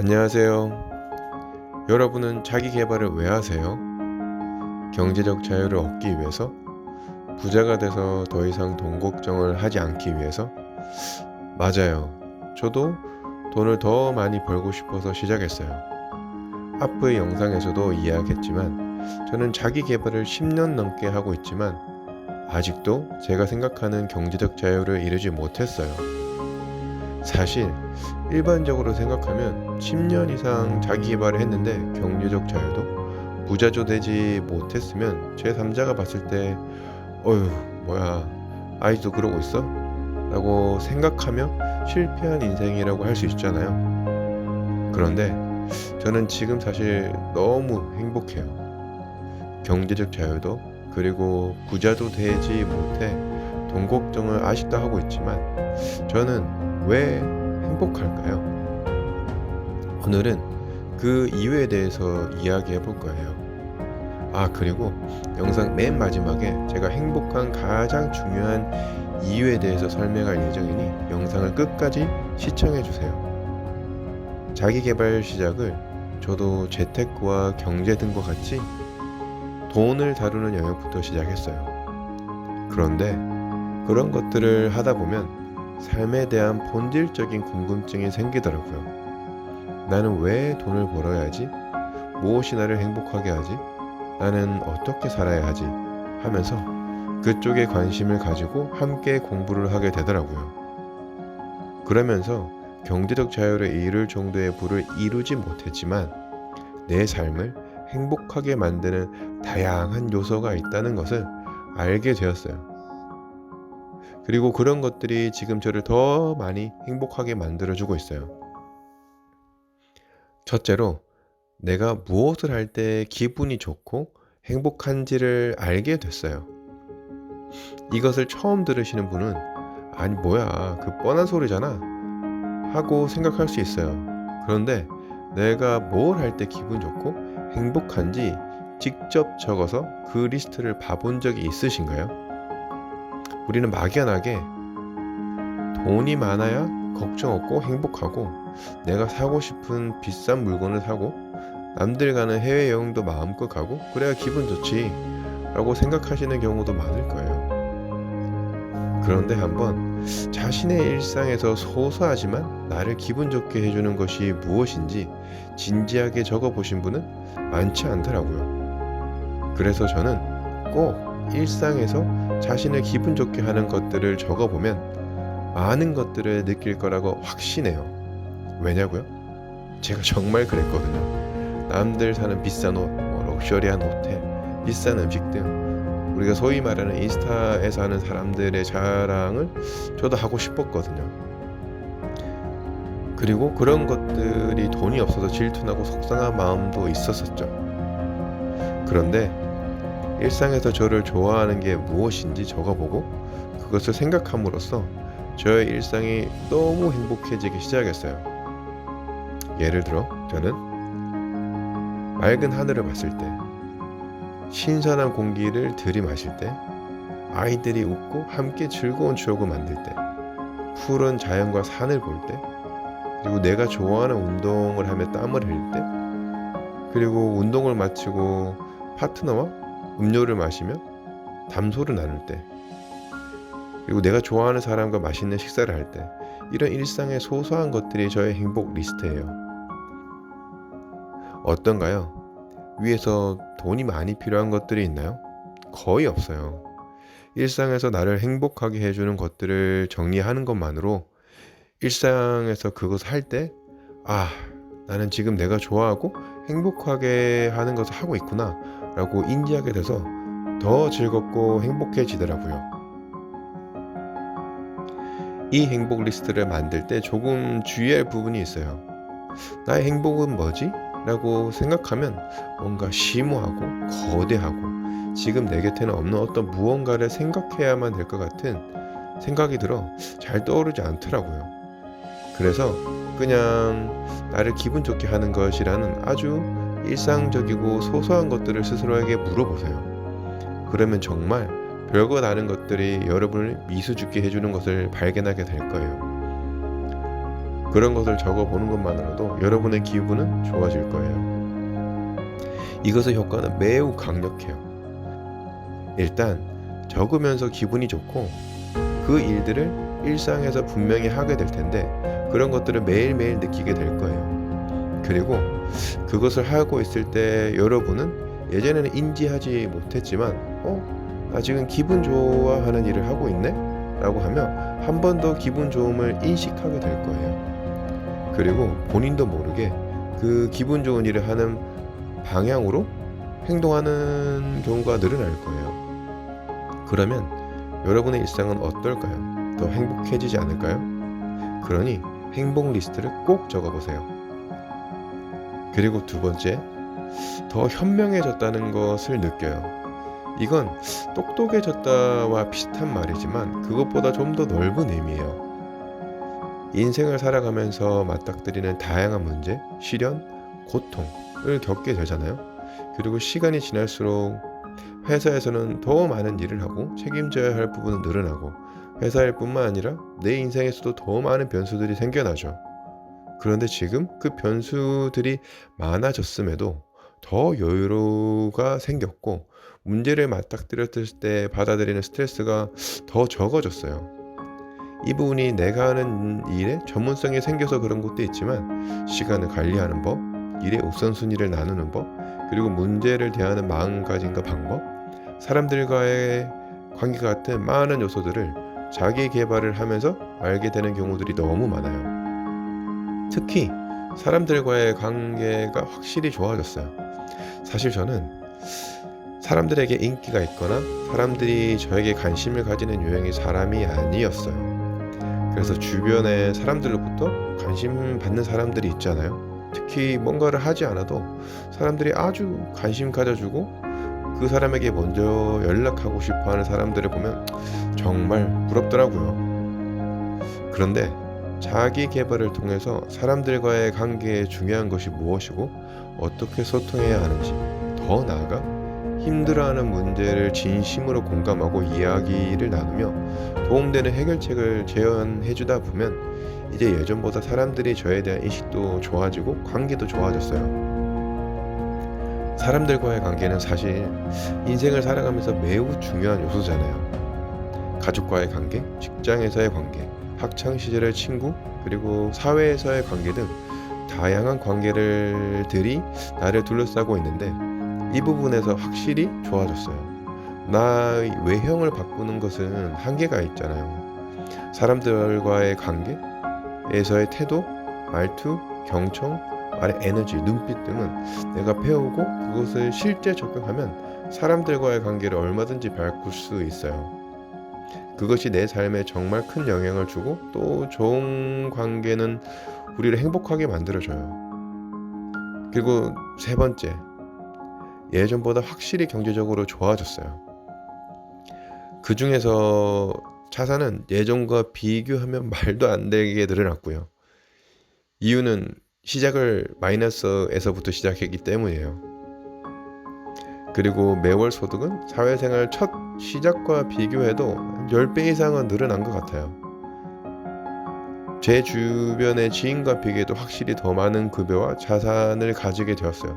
안녕하세요. 여러분은 자기 개발을 왜 하세요? 경제적 자유를 얻기 위해서? 부자가 돼서 더 이상 돈 걱정을 하지 않기 위해서? 맞아요. 저도 돈을 더 많이 벌고 싶어서 시작했어요. 앞의 영상에서도 이야기했지만 저는 자기 개발을 10년 넘게 하고 있지만 아직도 제가 생각하는 경제적 자유를 이루지 못했어요. 사실 일반적으로 생각하면 10년 이상 자기 개발을 했는데 경제적 자유도 부자도 되지 못했으면 제3자가 봤을 때 어휴 뭐야 아직도 그러고 있어? 라고 생각하며 실패한 인생이라고 할 수 있잖아요. 그런데 저는 지금 사실 너무 행복해요. 경제적 자유도 그리고 부자도 되지 못해 돈 걱정을 아직도 하고 있지만 저는 왜 행복할까요? 오늘은 그 이유에 대해서 이야기해 볼 거예요. 그리고 영상 맨 마지막에 제가 행복한 가장 중요한 이유에 대해서 설명할 예정이니 영상을 끝까지 시청해 주세요. 자기 개발 시작을 저도 재테크와 경제 등과 같이 돈을 다루는 영역부터 시작했어요. 그런데 그런 것들을 하다 보면 삶에 대한 본질적인 궁금증이 생기더라고요. 나는 왜 돈을 벌어야 하지? 무엇이 나를 행복하게 하지? 나는 어떻게 살아야 하지? 하면서 그쪽에 관심을 가지고 함께 공부를 하게 되더라고요. 그러면서 경제적 자유를 이룰 정도의 부를 이루지 못했지만 내 삶을 행복하게 만드는 다양한 요소가 있다는 것을 알게 되었어요. 그리고 그런 것들이 지금 저를 더 많이 행복하게 만들어주고 있어요. 첫째로, 내가 무엇을 할 때 기분이 좋고 행복한지를 알게 됐어요. 이것을 처음 들으시는 분은 아니 뭐야 그 뻔한 소리잖아 하고 생각할 수 있어요. 그런데 내가 뭘 할 때 기분 좋고 행복한지 직접 적어서 그 리스트를 봐본 적이 있으신가요? 우리는 막연하게 돈이 많아야 걱정 없고 행복하고 내가 사고 싶은 비싼 물건을 사고 남들 가는 해외여행도 마음껏 가고 그래야 기분 좋지 라고 생각하시는 경우도 많을 거예요. 그런데 한번 자신의 일상에서 소소하지만 나를 기분 좋게 해주는 것이 무엇인지 진지하게 적어보신 분은 많지 않더라고요. 그래서 저는 꼭 일상에서 자신을 기분 좋게 하는 것들을 적어보면 많은 것들을 느낄 거라고 확신해요. 왜냐고요? 제가 정말 그랬거든요. 남들 사는 비싼 옷, 럭셔리한 호텔, 비싼 음식 등 우리가 소위 말하는 인스타에서 하는 사람들의 자랑을 저도 하고 싶었거든요. 그리고 그런 것들이 돈이 없어서 질투나고 속상한 마음도 있었었죠. 그런데 일상에서 저를 좋아하는 게 무엇인지 적어보고 그것을 생각함으로써 저의 일상이 너무 행복해지기 시작했어요. 예를 들어 저는 맑은 하늘을 봤을 때, 신선한 공기를 들이마실 때, 아이들이 웃고 함께 즐거운 추억을 만들 때, 푸른 자연과 산을 볼 때, 그리고 내가 좋아하는 운동을 하며 땀을 흘릴 때, 그리고 운동을 마치고 파트너와 음료를 마시며 담소를 나눌 때, 그리고 내가 좋아하는 사람과 맛있는 식사를 할 때, 이런 일상의 소소한 것들이 저의 행복 리스트예요. 어떤가요? 위에서 돈이 많이 필요한 것들이 있나요? 거의 없어요. 일상에서 나를 행복하게 해주는 것들을 정리하는 것만으로 일상에서 그것을 할 때, 나는 지금 내가 좋아하고 행복하게 하는 것을 하고 있구나 라고 인지하게 돼서 더 즐겁고 행복해지더라고요. 이 행복 리스트를 만들 때 조금 주의할 부분이 있어요. 나의 행복은 뭐지? 라고 생각하면 뭔가 심오하고 거대하고 지금 내 곁에는 없는 어떤 무언가를 생각해야만 될 것 같은 생각이 들어 잘 떠오르지 않더라고요. 그래서 그냥 나를 기분 좋게 하는 것이라는 아주 일상적이고 소소한 것들을 스스로에게 물어보세요. 그러면 정말 별것 아닌 것들이 여러분을 미소 짓게 해주는 것을 발견하게 될 거예요. 그런 것을 적어보는 것만으로도 여러분의 기분은 좋아질 거예요. 이것의 효과는 매우 강력해요. 일단 적으면서 기분이 좋고 그 일들을 일상에서 분명히 하게 될 텐데 그런 것들을 매일매일 느끼게 될 거예요. 그리고 그것을 하고 있을 때 여러분은 예전에는 인지하지 못했지만 나 지금 기분 좋아하는 일을 하고 있네? 라고 하면 한 번 더 기분 좋음을 인식하게 될 거예요. 그리고 본인도 모르게 그 기분 좋은 일을 하는 방향으로 행동하는 경우가 늘어날 거예요. 그러면 여러분의 일상은 어떨까요? 더 행복해지지 않을까요? 그러니 행복 리스트를 꼭 적어보세요. 그리고 두 번째, 더 현명해졌다는 것을 느껴요. 이건 똑똑해졌다와 비슷한 말이지만 그것보다 좀 더 넓은 의미예요. 인생을 살아가면서 맞닥뜨리는 다양한 문제, 시련, 고통을 겪게 되잖아요. 그리고 시간이 지날수록 회사에서는 더 많은 일을 하고 책임져야 할 부분은 늘어나고 회사일 뿐만 아니라 내 인생에서도 더 많은 변수들이 생겨나죠. 그런데 지금 그 변수들이 많아졌음에도 더 여유가 생겼고 문제를 맞닥뜨렸을 때 받아들이는 스트레스가 더 적어졌어요. 이 부분이 내가 하는 일에 전문성이 생겨서 그런 것도 있지만 시간을 관리하는 법, 일의 우선순위를 나누는 법, 그리고 문제를 대하는 마음가짐과 방법, 사람들과의 관계 같은 많은 요소들을 자기 개발을 하면서 알게 되는 경우들이 너무 많아요. 특히 사람들과의 관계가 확실히 좋아졌어요. 사실 저는 사람들에게 인기가 있거나 사람들이 저에게 관심을 가지는 유형의 사람이 아니었어요. 그래서 주변에 사람들로부터 관심 받는 사람들이 있잖아요. 특히 뭔가를 하지 않아도 사람들이 아주 관심 가져주고 그 사람에게 먼저 연락하고 싶어하는 사람들을 보면 정말 부럽더라고요. 그런데 자기 개발을 통해서 사람들과의 관계에 중요한 것이 무엇이고 어떻게 소통해야 하는지, 더 나아가 힘들어하는 문제를 진심으로 공감하고 이야기를 나누며 도움되는 해결책을 제안해주다 보면 이제 예전보다 사람들이 저에 대한 인식도 좋아지고 관계도 좋아졌어요. 사람들과의 관계는 사실 인생을 살아가면서 매우 중요한 요소잖아요. 가족과의 관계, 직장에서의 관계, 학창시절의 친구, 그리고 사회에서의 관계 등 다양한 관계들이 나를 둘러싸고 있는데 이 부분에서 확실히 좋아졌어요. 나의 외형을 바꾸는 것은 한계가 있잖아요. 사람들과의 관계에서의 태도, 말투, 경청, 말의 에너지, 눈빛 등은 내가 배우고 그것을 실제 적용하면 사람들과의 관계를 얼마든지 바꿀 수 있어요. 그것이 내 삶에 정말 큰 영향을 주고 또 좋은 관계는 우리를 행복하게 만들어줘요. 그리고 세 번째, 예전보다 확실히 경제적으로 좋아졌어요. 그 중에서 자산은 예전과 비교하면 말도 안 되게 늘어났고요. 이유는 시작을 마이너스에서부터 시작했기 때문이에요. 그리고 매월 소득은 사회생활 첫 시작과 비교해도 10배 이상은 늘어난 것 같아요. 제 주변의 지인과 비교해도 확실히 더 많은 급여와 자산을 가지게 되었어요.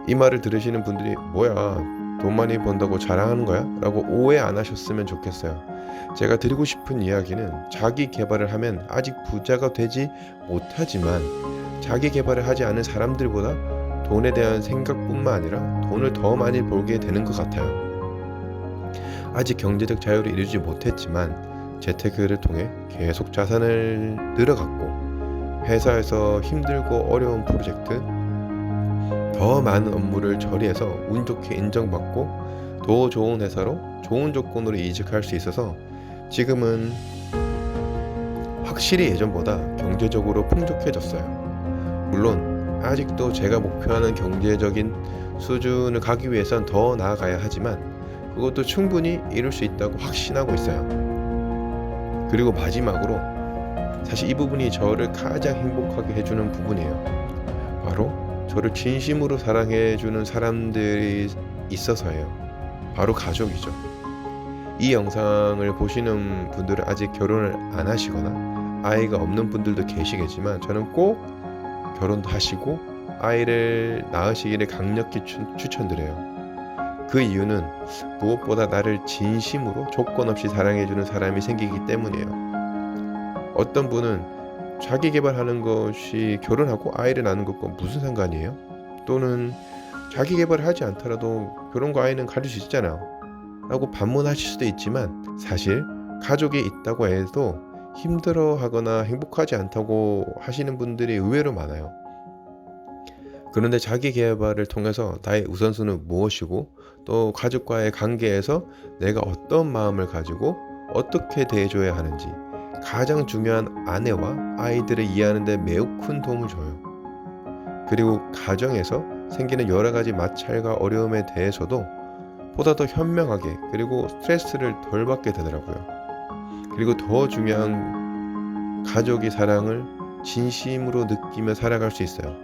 이 말을 들으시는 분들이 뭐야, 돈 많이 번다고 자랑하는 거야? 라고 오해 안 하셨으면 좋겠어요. 제가 드리고 싶은 이야기는 자기 개발을 하면 아직 부자가 되지 못하지만 자기 개발을 하지 않은 사람들보다 돈에 대한 생각뿐만 아니라 돈을 더 많이 벌게 되는 것 같아요. 아직 경제적 자유를 이루지 못했지만 재테크를 통해 계속 자산을 늘어갔고 회사에서 힘들고 어려운 프로젝트, 더 많은 업무를 처리해서 운 좋게 인정받고 더 좋은 회사로 좋은 조건으로 이직할 수 있어서 지금은 확실히 예전보다 경제적으로 풍족해졌어요. 물론 아직도 제가 목표하는 경제적인 수준을 가기 위해선 더 나아가야 하지만 그것도 충분히 이룰 수 있다고 확신하고 있어요. 그리고 마지막으로 사실 이 부분이 저를 가장 행복하게 해주는 부분이에요. 바로 저를 진심으로 사랑해주는 사람들이 있어서예요. 바로 가족이죠. 이 영상을 보시는 분들은 아직 결혼을 안 하시거나 아이가 없는 분들도 계시겠지만 저는 꼭 결혼도 하시고 아이를 낳으시기를 강력히 추천드려요. 그 이유는 무엇보다 나를 진심으로 조건 없이 사랑해주는 사람이 생기기 때문이에요. 어떤 분은 자기 개발하는 것이 결혼하고 아이를 낳는 것과 무슨 상관이에요? 또는 자기 개발을 하지 않더라도 결혼과 아이는 가질 수 있잖아요 라고 반문하실 수도 있지만, 사실 가족이 있다고 해도 힘들어하거나 행복하지 않다고 하시는 분들이 의외로 많아요. 그런데 자기 개발을 통해서 나의 우선순위는 무엇이고 또 가족과의 관계에서 내가 어떤 마음을 가지고 어떻게 대해줘야 하는지, 가장 중요한 아내와 아이들을 이해하는 데 매우 큰 도움을 줘요. 그리고 가정에서 생기는 여러 가지 마찰과 어려움에 대해서도 보다 더 현명하게, 그리고 스트레스를 덜 받게 되더라고요. 그리고 더 중요한, 가족의 사랑을 진심으로 느끼며 살아갈 수 있어요.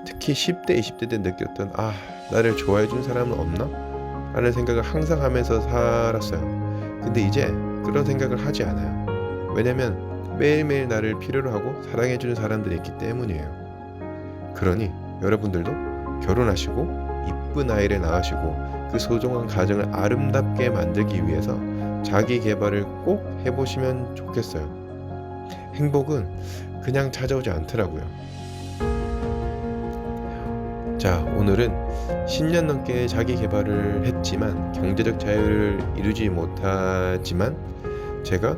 특히 10대, 20대 때 느꼈던 나를 좋아해 준 사람은 없나? 라는 생각을 항상 하면서 살았어요. 근데 이제 그런 생각을 하지 않아요. 왜냐면 매일매일 나를 필요로 하고 사랑해 주는 사람들이 있기 때문이에요. 그러니 여러분들도 결혼하시고 이쁜 아이를 낳으시고 그 소중한 가정을 아름답게 만들기 위해서 자기 개발을 꼭 해보시면 좋겠어요. 행복은 그냥 찾아오지 않더라고요. 자, 오늘은 10년 넘게 자기 개발을 했지만 경제적 자유를 이루지 못하지만 제가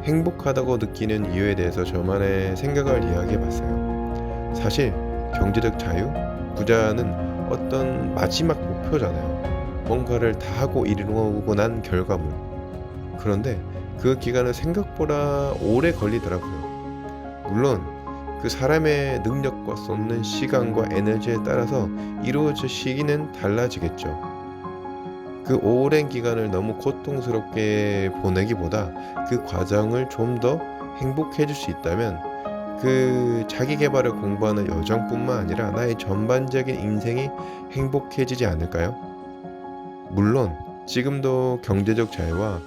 행복하다고 느끼는 이유에 대해서 저만의 생각을 이야기해봤어요. 사실 경제적 자유, 부자는 어떤 마지막 목표잖아요. 뭔가를 다 하고 이루고 난 결과물. 그런데 그 기간은 생각보다 오래 걸리더라고요. 물론 그 사람의 능력과 쏟는 시간과 에너지에 따라서 이루어질 시기는 달라지겠죠. 그 오랜 기간을 너무 고통스럽게 보내기보다 그 과정을 좀 더 행복해질 수 있다면 그 자기 개발을 공부하는 여정뿐만 아니라 나의 전반적인 인생이 행복해지지 않을까요? 물론 지금도 경제적 자유와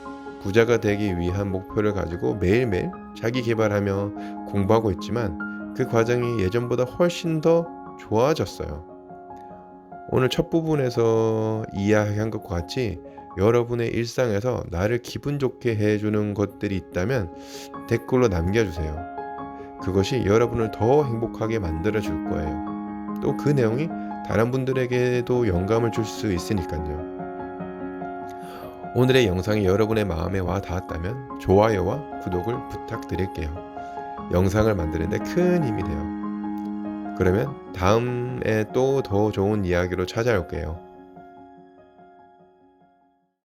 부자가 되기 위한 목표를 가지고 매일매일 자기 개발하며 공부하고 있지만 그 과정이 예전보다 훨씬 더 좋아졌어요. 오늘 첫 부분에서 이야기한 것과 같이 여러분의 일상에서 나를 기분 좋게 해주는 것들이 있다면 댓글로 남겨주세요. 그것이 여러분을 더 행복하게 만들어 줄 거예요. 또 그 내용이 다른 분들에게도 영감을 줄 수 있으니까요. 오늘의 영상이 여러분의 마음에 와 닿았다면 좋아요와 구독을 부탁드릴게요. 영상을 만드는데 큰 힘이 돼요. 그러면 다음에 또 더 좋은 이야기로 찾아올게요.